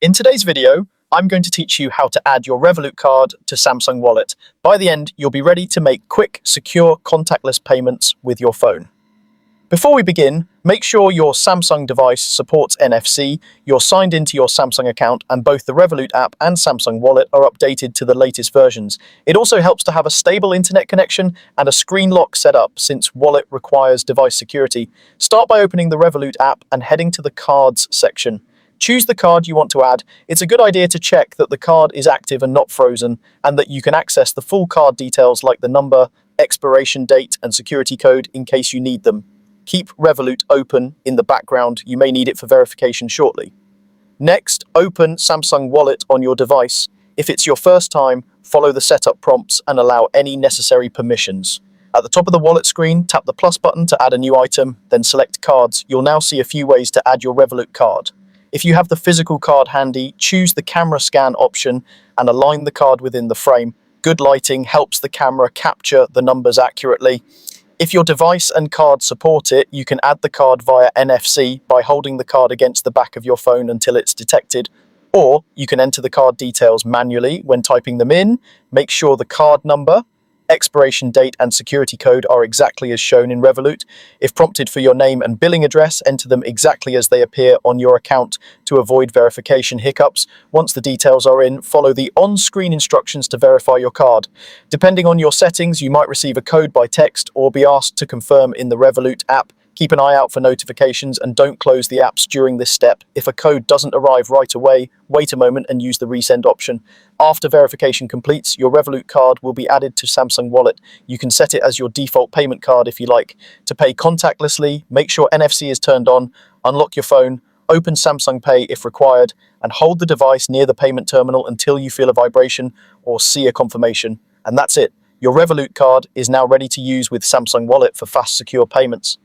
In today's video, I'm going to teach you how to add your Revolut card to Samsung Wallet. By the end, you'll be ready to make quick, secure, contactless payments with your phone. Before we begin, make sure your Samsung device supports NFC, you're signed into your Samsung account, and both the Revolut app and Samsung Wallet are updated to the latest versions. It also helps to have a stable internet connection and a screen lock set up, since Wallet requires device security. Start by opening the Revolut app and heading to the Cards section. Choose the card you want to add. It's a good idea to check that the card is active and not frozen, and that you can access the full card details like the number, expiration date, and security code in case you need them. Keep Revolut open in the background. You may need it for verification shortly. Next, open Samsung Wallet on your device. If it's your first time, follow the setup prompts and allow any necessary permissions. At the top of the wallet screen, tap the plus button to add a new item, then select Cards. You'll now see a few ways to add your Revolut card. If you have the physical card handy, choose the camera scan option and align the card within the frame. Good lighting helps the camera capture the numbers accurately. If your device and card support it, you can add the card via NFC by holding the card against the back of your phone until it's detected, or you can enter the card details manually when typing them in. Make sure the card number, expiration date, and security code are exactly as shown in Revolut. If prompted for your name and billing address, enter them exactly as they appear on your account to avoid verification hiccups. Once the details are in, follow the on-screen instructions to verify your card. Depending on your settings, you might receive a code by text or be asked to confirm in the Revolut app. Keep an eye out for notifications and don't close the apps during this step. If a code doesn't arrive right away, wait a moment and use the resend option. After verification completes, your Revolut card will be added to Samsung Wallet. You can set it as your default payment card if you like. To pay contactlessly, make sure NFC is turned on, unlock your phone, open Samsung Pay if required, and hold the device near the payment terminal until you feel a vibration or see a confirmation. And that's it. Your Revolut card is now ready to use with Samsung Wallet for fast, secure payments.